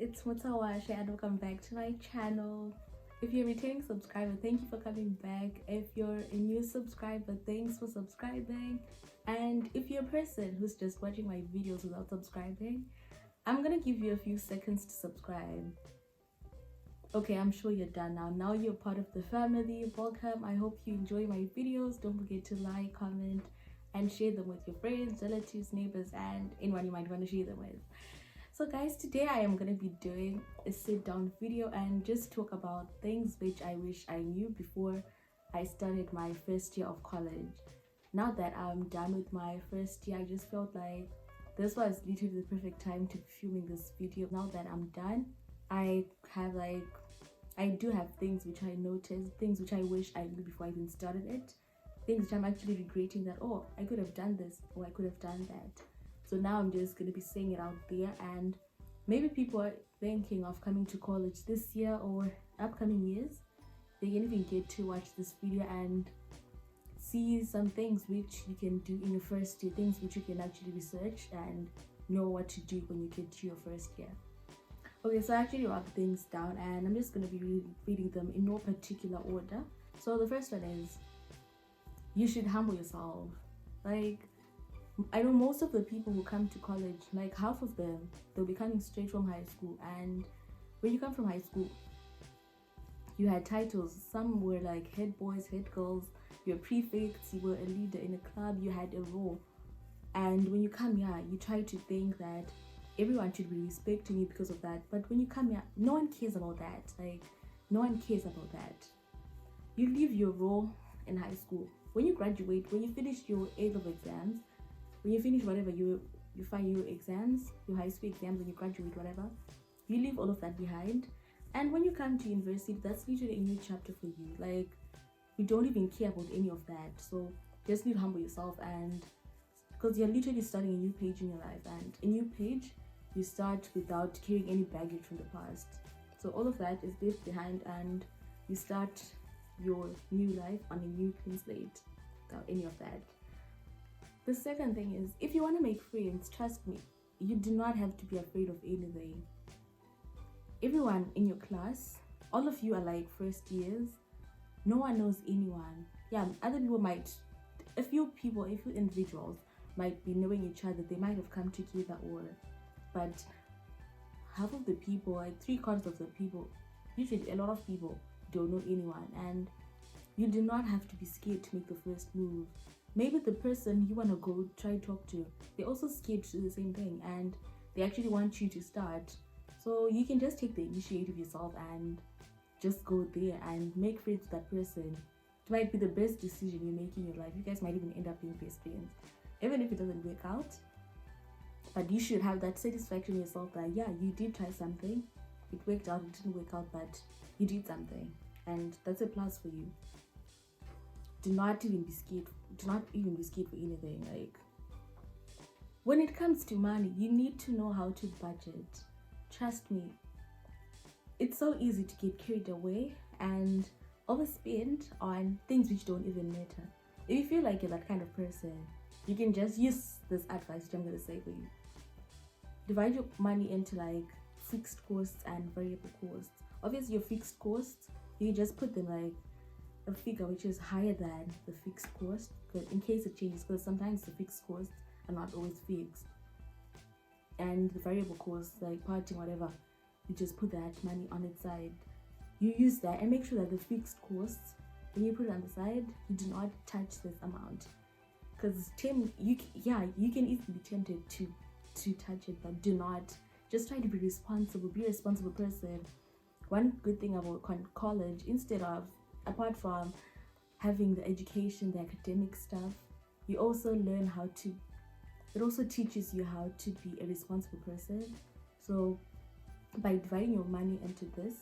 it's Mutawasha and welcome back to my channel. If you're a returning subscriber, thank you for coming back. If you're a new subscriber, thanks for subscribing. And if you're a person who's just watching my videos without subscribing, I'm gonna give you a few seconds to subscribe. Okay, I'm sure you're done now. Now you're part of the family. Welcome. I hope you enjoy my videos. Don't forget to like, comment, and share them with your friends, relatives, neighbors, and anyone you might want to share them with. So guys, today I am going to be doing a sit down video and just talk about things which I wish I knew before I started my first year of college. Now that I'm done with my first year, I just felt like this was literally the perfect time to be filming this video. Now that I'm done, I do have things which I noticed, things which I wish I knew before I even started it, things which I'm actually regretting that, oh, I could have done this or I could have done that. So now I'm just going to be saying it out there, and maybe people are thinking of coming to college this year or upcoming years. They can even get to watch this video and see some things which you can do in your first year, things which you can actually research and know what to do when you get to your first year. Okay, so I actually wrote things down and I'm just going to be reading them in no particular order. So the first one is, you should humble yourself. I know most of the people who come to college, like half of them, they'll be coming straight from high school. And when you come from high school, you had titles. Some were like head boys, head girls, you were prefects, you were a leader in a club, you had a role. And when you come here, you try to think that everyone should be respecting you because of that. But when you come here, no one cares about that. No one cares about that. You leave your role in high school. When you graduate, when you finish your A-level exams, when you finish whatever you find your exams, your high school exams, when you graduate, whatever, you leave all of that behind. And when you come to university, that's literally a new chapter for you. You don't even care about any of that. So just need to humble yourself, and because you're literally starting a new page in your life, and a new page, you start without carrying any baggage from the past. So all of that is left behind, and you start your new life on a new clean slate without any of that. The second thing is, if you want to make friends, trust me, you do not have to be afraid of anything. Everyone in your class, all of you are like first years. No one knows anyone. Yeah, other people might, a few individuals might be knowing each other. They might have come together, but half of the people, like 3/4 of the people, usually a lot of people don't know anyone, and you do not have to be scared to make the first move. Maybe the person you want to go try to talk to, they're also scared to do the same thing, and they actually want you to start. So you can just take the initiative yourself and just go there and make friends with that person. It might be the best decision you make in your life. You guys might even end up being best friends, even if it doesn't work out. But you should have that satisfaction in yourself that, yeah, you did try something, it worked out, it didn't work out, but you did something, and that's a plus for you. Do not even be scared. Do not even be scared for anything. When it comes to money, you need to know how to budget. Trust me, it's so easy to get carried away and overspend on things which don't even matter. If you feel like you're that kind of person, you can just use this advice which I'm going to say for you. Divide your money into fixed costs and variable costs. Obviously your fixed costs, you just put them a figure which is higher than the fixed cost, because in case it changes, because sometimes the fixed costs are not always fixed. And the variable costs, like parting, whatever, you just put that money on its side. You use that and make sure that the fixed costs, when you put it on the side, you do not touch this amount. Because you can easily be tempted to touch it, but do not. Just try to be responsible. Be a responsible person. One good thing about college, apart from having the education, the academic stuff, you also learn it also teaches you how to be a responsible person. So by dividing your money into this,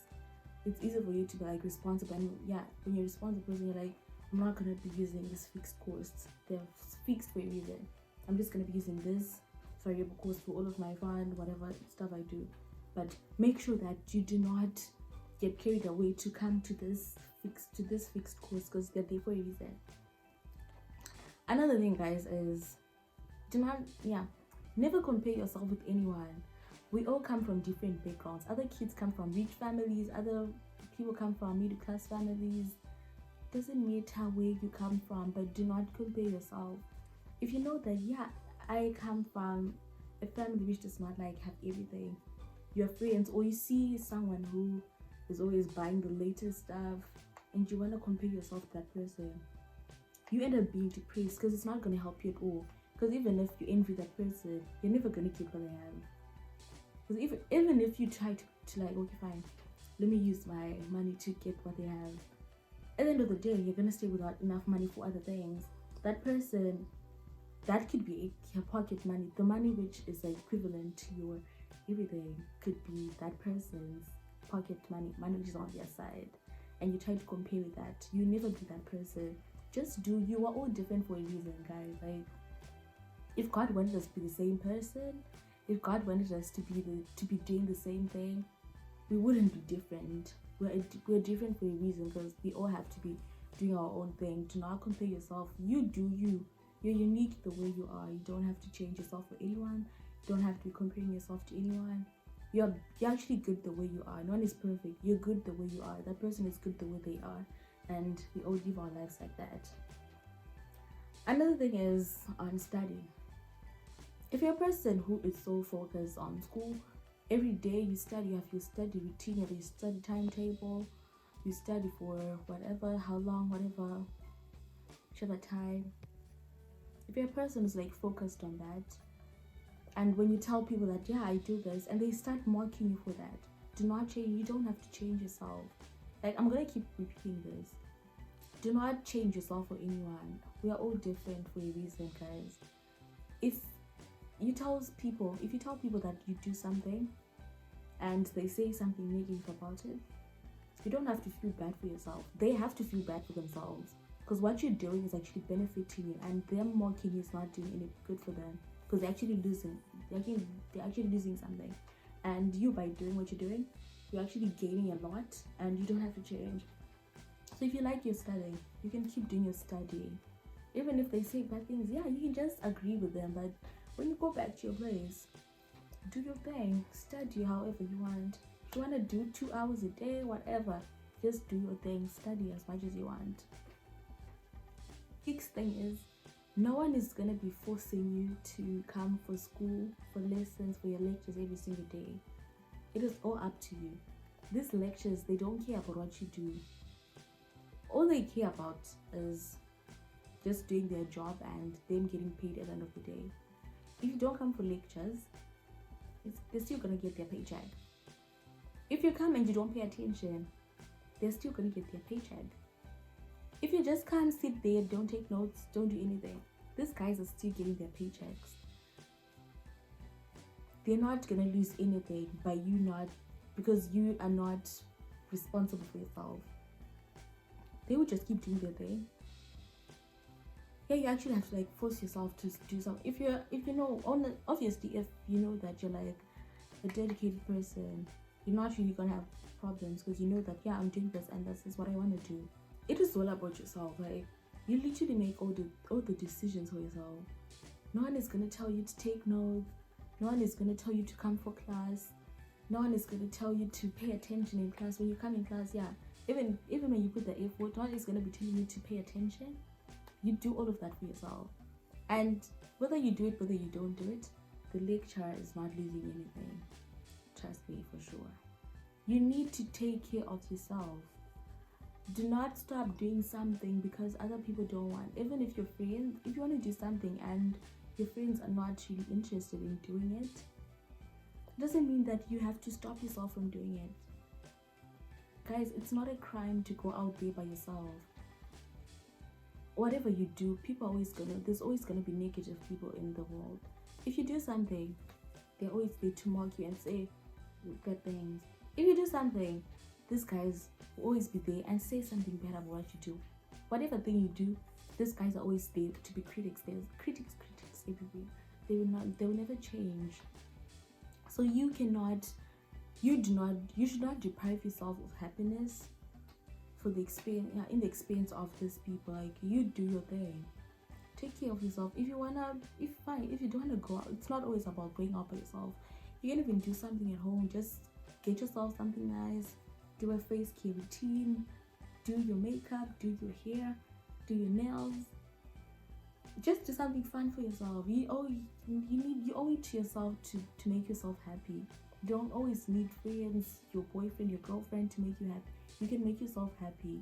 it's easier for you to be responsible. And yeah, when you're a responsible person, you're I'm not going to be using this fixed costs. They're fixed for a reason. I'm just going to be using this variable cost for all of my fund, whatever stuff I do. But make sure that you do not get carried away to come to this fixed cost, because they're there for a reason. Another thing, guys, is never compare yourself with anyone. We all come from different backgrounds. Other kids come from rich families, other people come from middle class families. Doesn't matter where you come from, but do not compare yourself. If you know that, yeah, I come from a family which does not like have everything, your friends, or you see someone who is always buying the latest stuff, and you want to compare yourself to that person, you end up being depressed, because it's not going to help you at all. Because even if you envy that person, you're never going to get what they have. Because even if you try to like, okay, fine, let me use my money to get what they have, at the end of the day, you're going to stay without enough money for other things. That person, that could be your pocket money. The money which is like equivalent to your everything could be that person's pocket money which is on their side. And you try to compare with that. You never be that person. Just do you. Are all different for a reason, guys. Like, if God wanted us to be the same person, if God wanted us to be doing the same thing, we wouldn't be different. We're different for a reason, because we all have to be doing our own thing. Do not compare yourself. You do you. You're unique the way you are. You don't have to change yourself for anyone. You don't have to be comparing yourself to anyone. You're actually good the way you are. No one is perfect. You're good the way you are. That person is good the way they are. And we all live our lives like that. Another thing is on study. If you're a person who is so focused on school, every day you study, you have your study routine, you have your study timetable, you study for whatever, how long, whatever, whichever time. If you're a person who's like focused on that, and when you tell people that, yeah, I do this, and they start mocking you for that, do not change. You don't have to change yourself. Like, I'm gonna keep repeating this. Do not change yourself for anyone. We are all different for a reason, guys. If you tell people that you do something and they say something negative about it, you don't have to feel bad for yourself. They have to feel bad for themselves, because what you're doing is actually benefiting you, and them mocking you is not doing any good for them, because they're actually losing. They're actually losing something, and you, by doing what you're doing, you're actually gaining a lot, and you don't have to change. So if you like your study, you can keep doing your study. Even if they say bad things, yeah, you can just agree with them. But when you go back to your place, do your thing. Study however you want. If you want to do 2 hours a day, whatever, just do your thing. Study as much as you want. Next thing is, no one is going to be forcing you to come for school, for lessons, for your lectures every single day. It is all up to you. These lectures, they don't care about what you do. All they care about is just doing their job and them getting paid at the end of the day. If you don't come for lectures, they're still gonna get their paycheck. If you come and you don't pay attention, they're still gonna get their paycheck. If you just come, sit there, don't take notes, don't do anything, these guys are still getting their paychecks. They're not gonna lose anything by you not, because you are not responsible for yourself. They will just keep doing their thing. Yeah, you actually have to like force yourself to do something. If you know, obviously, if you know that you're like a dedicated person, you're not really gonna have problems, because you know that, yeah, I'm doing this and this is what I want to do. It is all about yourself. Like, you literally make all the decisions for yourself. No one is gonna tell you to take notes. No one is gonna tell you to come for class. No one is gonna tell you to pay attention in class. When you come in class, yeah, even when you put the effort, no one is gonna be telling you to pay attention. You do all of that for yourself, and whether you do it, whether you don't do it, the lecturer is not losing anything. Trust me, for sure. You need to take care of yourself. Do not stop doing something because other people don't want. Even if your friends, if you want to do something and your friends are not really interested in doing it, doesn't mean that you have to stop yourself from doing it. Guys, it's not a crime to go out there by yourself. Whatever you do, there's always gonna be negative people in the world. If you do something, they're always there to mock you and say good things. If you do something, these guys will always be there and say something bad about what you do. Whatever thing you do, these guys are always there to be critics. There's critics everywhere. They will never change. So you should not deprive yourself of happiness for the experience, in the experience of these people. Like, you do your thing. Take care of yourself. If you don't wanna go out, it's not always about going out by yourself. You can even do something at home. Just get yourself something nice, do a face care routine, do your makeup, do your hair, do your nails. Just do something fun for yourself. You owe it to yourself to make yourself happy. You don't always need friends, your boyfriend, your girlfriend to make you happy. You can make yourself happy.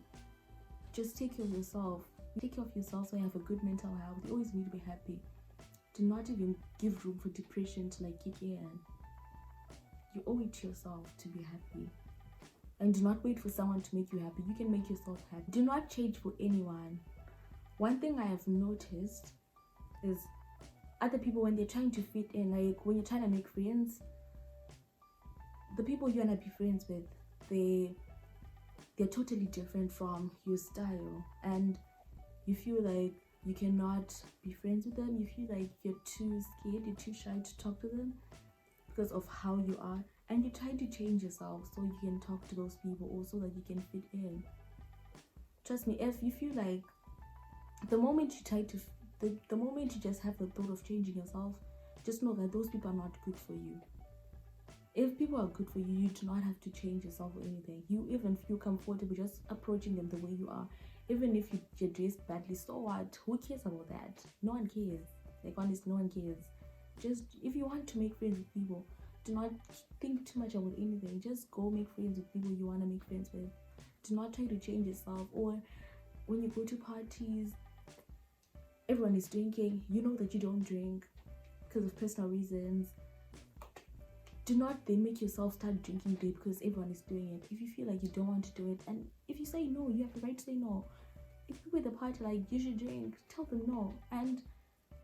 Just take care of yourself. Take care of yourself so you have a good mental health. You always need to be happy. Do not even give room for depression to like kick in. You owe it to yourself to be happy. And do not wait for someone to make you happy. You can make yourself happy. Do not change for anyone. One thing I have noticed is other people, when they're trying to fit in, like when you're trying to make friends, the people you want to be friends with, they're totally different from your style, and you feel like you cannot be friends with them. You feel like you're too scared, you're too shy to talk to them because of how you are, and you try to change yourself so you can talk to those people also, that you can fit in. Trust me, if you feel like the moment you just have the thought of changing yourself, just know that those people are not good for you. If people are good for you, you do not have to change yourself or anything. You even feel comfortable just approaching them the way you are. Even if you're dressed badly, so what? Who cares about that? No one cares. Like, honestly, no one cares. Just, if you want to make friends with people, do not think too much about anything. Just go make friends with people you want to make friends with. Do not try to change yourself. Or when you go to parties, everyone is drinking. You know that you don't drink because of personal reasons. Do not then make yourself start drinking there because everyone is doing it. If you feel like you don't want to do it, and if you say no, you have the right to say no. If people at the party like you should drink, tell them no, and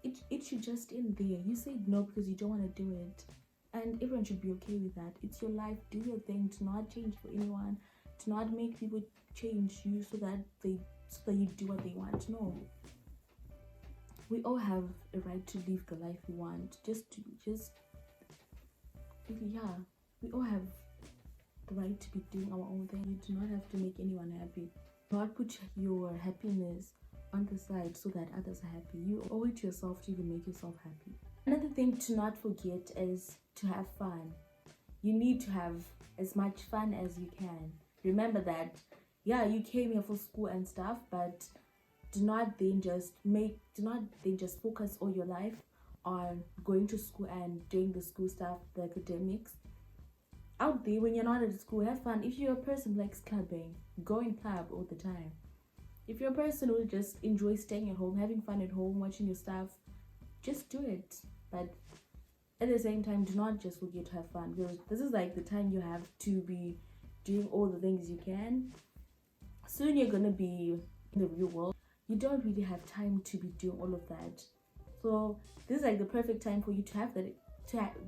it should just end there. You say no because you don't want to do it, and everyone should be okay with that. It's your life. Do your thing. Do not change for anyone. Do not make people change you so that you do what they want. No. We all have a right to live the life we want. We all have the right to be doing our own thing. You do not have to make anyone happy. Do not put your happiness on the side so that others are happy. You owe it to yourself to even make yourself happy. Another thing to not forget is to have fun. You need to have as much fun as you can. Remember that, you came here for school and stuff, but do not then just focus all your life on going to school and doing the school stuff, the academics. Out there, when you're not at school, have fun. If you're a person who likes clubbing, go in club all the time. If you're a person who just enjoys staying at home, having fun at home, watching your stuff, just do it. But at the same time, do not just forget to have fun, because this is like the time you have to be doing all the things you can. Soon you're gonna be in the real world. You don't really have time to be doing all of that. So this is like the perfect time for you to have that.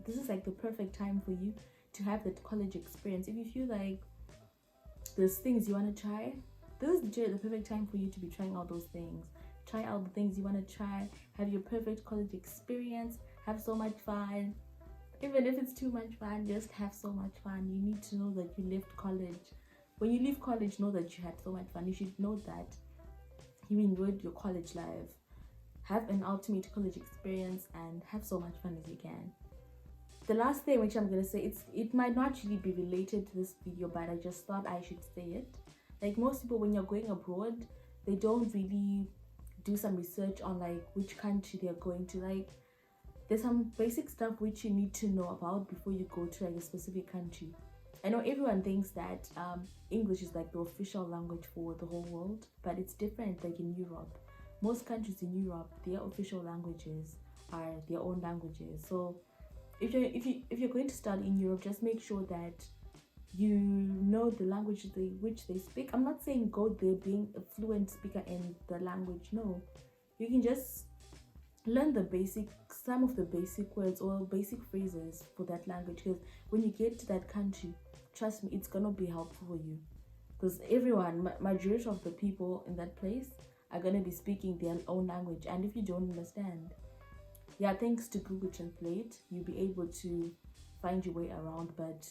This is like the perfect time for you to have that college experience. If you feel like there's things you want to try, this is the perfect time for you to be trying all those things. Try out the things you want to try. Have your perfect college experience. Have so much fun. Even if it's too much fun, just have so much fun. You need to know that you left college. When you leave college, know that you had so much fun. You should know that you enjoyed your college life. Have an ultimate college experience and have so much fun as you can. The last thing which I'm going to say, it might not really be related to this video, but I just thought I should say it. Like, most people, when you're going abroad, they don't really do some research on like which country they're going to. Like, there's some basic stuff which you need to know about before you go to like a specific country. I know everyone thinks that English is like the official language for the whole world, but it's different. Like in Europe, most countries in Europe, their official languages are their own languages. So if you're going to study in Europe, just make sure that you know the language which they speak. I'm not saying go there being a fluent speaker in the language. No, you can just learn some of the basic words or basic phrases for that language, because when you get to that country, trust me, it's gonna be helpful for you, because majority of the people in that place are gonna be speaking their own language, and if you don't understand, thanks to Google Translate, you'll be able to find your way around. But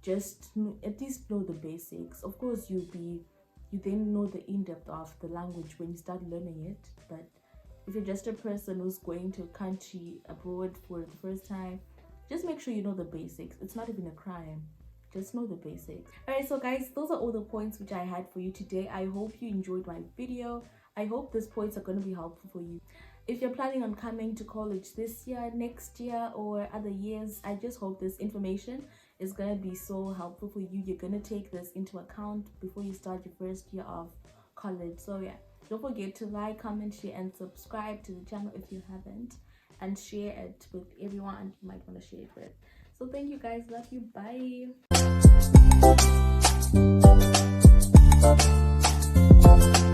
just at least know the basics. Of course, you then know the in-depth of the language when you start learning it. But if you're just a person who's going to a country abroad for the first time, just make sure you know the basics. It's not even a crime. Just know the basics. Alright, so guys, those are all the points which I had for you today. I hope you enjoyed my video. I hope these points are going to be helpful for you. If you're planning on coming to college this year, next year, or other years, I just hope this information is going to be so helpful for you. You're going to take this into account before you start your first year of college. So yeah, don't forget to like, comment, share, and subscribe to the channel if you haven't, and share it with everyone you might want to share it with. So thank you guys. Love you. Bye.